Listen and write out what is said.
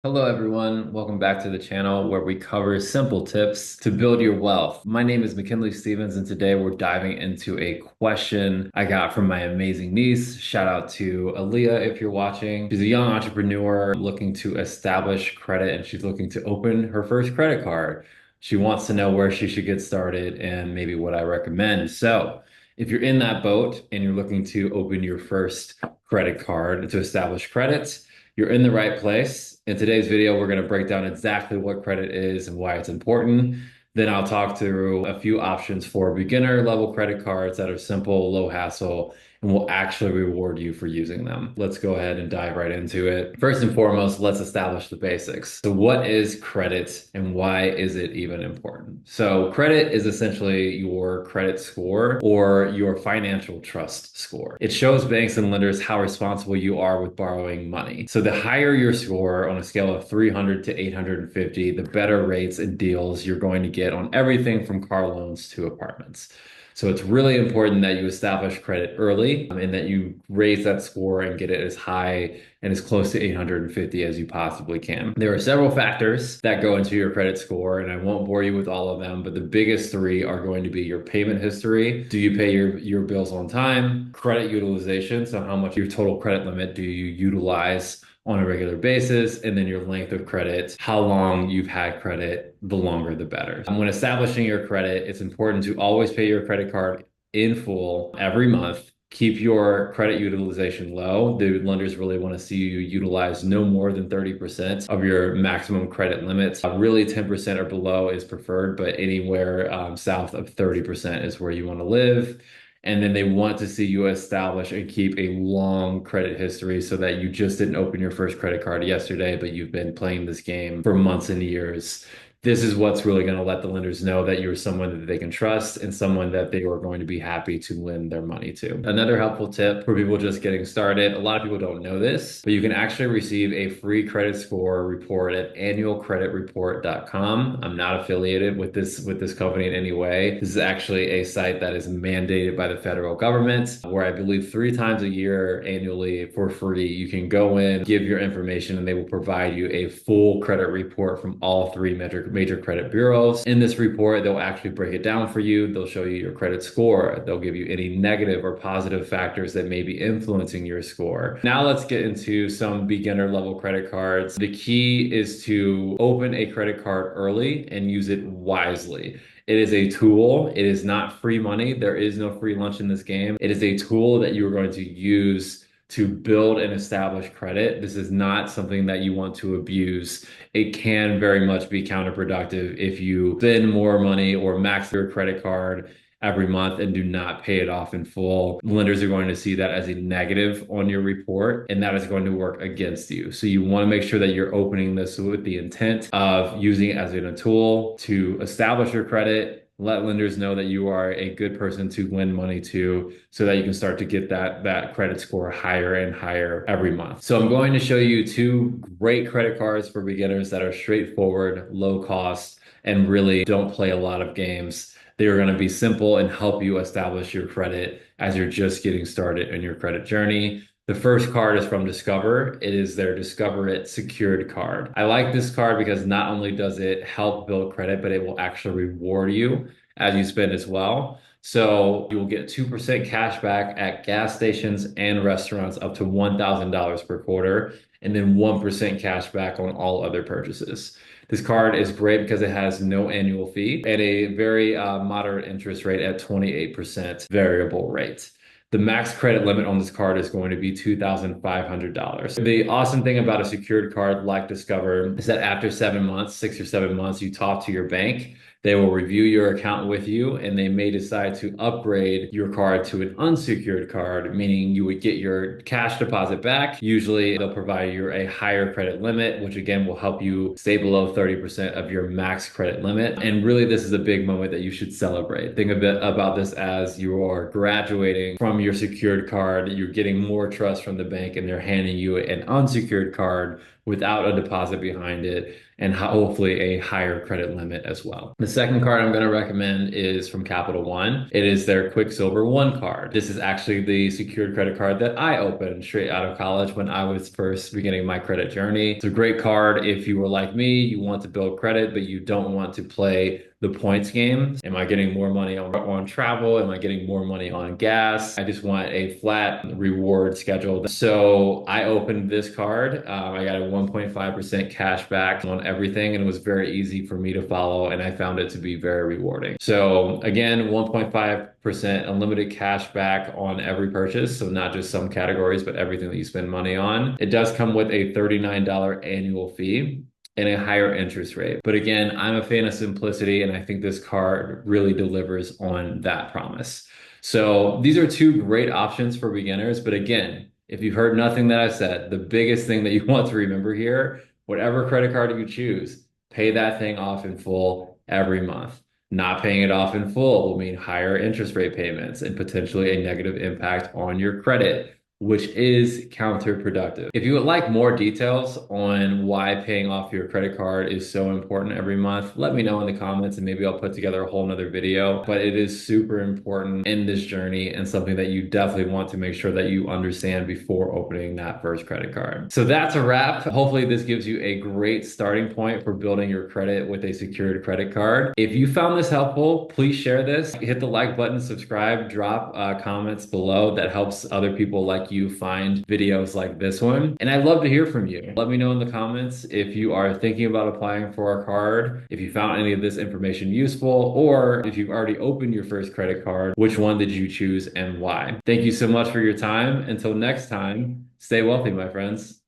Hello everyone, welcome back to the channel where we cover simple tips to build your wealth. My name is McKinley Stevens and today we're diving into a question I got from my amazing niece. Shout out to Aaliyah if you're watching. She's a young entrepreneur looking to establish credit and she's looking to open her first credit card. She wants to know where she should get started and maybe what I recommend. So if you're in that boat and you're looking to open your first credit card to establish credit, you're in the right place. In today's video, we're going to break down exactly what credit is and why it's important. Then I'll talk through a few options for beginner level credit cards that are simple, low hassle, and will actually reward you for using them. Let's go ahead and dive right into it. First and foremost, let's establish the basics. So what is credit and why is it even important? So credit is essentially your credit score or your financial trust score. It shows banks and lenders how responsible you are with borrowing money. So the higher your score on a scale of 300 to 850, the better rates and deals you're going to get on everything from car loans to apartments. So it's really important that you establish credit early and that you raise that score and get it as high and as close to 850 as you possibly can. There are several factors that go into your credit score, and I won't bore you with all of them, but the biggest three are going to be your payment history. Do you pay your bills on time? Credit utilization, so how much your total credit limit do you utilize on a regular basis, and then your length of credit, how long you've had credit, the longer the better. When establishing your credit, it's important to always pay your credit card in full every month. Keep your credit utilization low. The lenders really want to see you utilize no more than 30% of your maximum credit limits. Really 10% or below is preferred, but anywhere south of 30% is where you want to live. And then they want to see you establish and keep a long credit history so that you just didn't open your first credit card yesterday, but you've been playing this game for months and years. This is what's really going to let the lenders know that you're someone that they can trust and someone that they are going to be happy to lend their money to. Another helpful tip for people just getting started, a lot of people don't know this, but you can actually receive a free credit score report at annualcreditreport.com. I'm not affiliated with this company in any way. This is actually a site that is mandated by the federal government, where I believe 3 times a year annually for free, you can go in, give your information, and they will provide you a full credit report from all three major credit bureaus. In this report, they'll actually break it down for you. They'll show you your credit score. They'll give you any negative or positive factors that may be influencing your score. Now let's get into some beginner level credit cards. The key is to open a credit card early and use it wisely. It is a tool. It is not free money. There is no free lunch in this game. It is a tool that you are going to use to build and establish credit. This is not something that you want to abuse. It can very much be counterproductive if you spend more money or max your credit card every month and do not pay it off in full. Lenders are going to see that as a negative on your report, and that is going to work against you. So you want to make sure that you're opening this with the intent of using it as a tool to establish your credit, let lenders know that you are a good person to lend money to so that you can start to get that credit score higher and higher every month. So I'm going to show you 2 great credit cards for beginners that are straightforward, low cost, and really don't play a lot of games. They are going to be simple and help you establish your credit as you're just getting started in your credit journey. The first card is from Discover. It is their Discover It secured card. I like this card because not only does it help build credit, but it will actually reward you as you spend as well. So you will get 2% cash back at gas stations and restaurants up to $1,000 per quarter, and then 1% cash back on all other purchases. This card is great because it has no annual fee and a very moderate interest rate at 28% variable rate. The max credit limit on this card is going to be $2,500. The awesome thing about a secured card like Discover is that after 7 months, 6 or 7 months, you talk to your bank. They will review your account with you and they may decide to upgrade your card to an unsecured card, meaning you would get your cash deposit back. Usually they'll provide you a higher credit limit, which again will help you stay below 30% of your max credit limit. And really, this is a big moment that you should celebrate. Think a bit about this as you are graduating from your secured card, you're getting more trust from the bank and they're handing you an unsecured card without a deposit behind it and hopefully a higher credit limit as well. The second card I'm going to recommend is from Capital One. It is their Quicksilver One card. This is actually the secured credit card that I opened straight out of college when I was first beginning my credit journey. It's a great card if you were like me, you want to build credit, but you don't want to play the points game. Am I getting more money on travel? Am I getting more money on gas? I just want a flat reward schedule. So I opened this card. I got a 1.5% cash back on everything, and it was very easy for me to follow, and I found it to be very rewarding. So again, 1.5% unlimited cash back on every purchase. So not just some categories, but everything that you spend money on. It does come with a $39 annual fee and a higher interest rate. But again, I'm a fan of simplicity, and I think this card really delivers on that promise. So these are two great options for beginners. But again, if you've heard nothing that I've said, the biggest thing that you want to remember here, whatever credit card you choose, pay that thing off in full every month. Not paying it off in full will mean higher interest rate payments and potentially a negative impact on your credit, which is counterproductive. If you would like more details on why paying off your credit card is so important every month, let me know in the comments and maybe I'll put together a whole nother video. But it is super important in this journey and something that you definitely want to make sure that you understand before opening that first credit card. So that's a wrap. Hopefully this gives you a great starting point for building your credit with a secured credit card. If you found this helpful, please share this. Hit the like button, subscribe, drop comments below. That helps other people like you find videos like this one. And I'd love to hear from you. Let me know in the comments if you are thinking about applying for a card, if you found any of this information useful, or if you've already opened your first credit card, which one did you choose and why? Thank you so much for your time. Until next time, stay wealthy, my friends.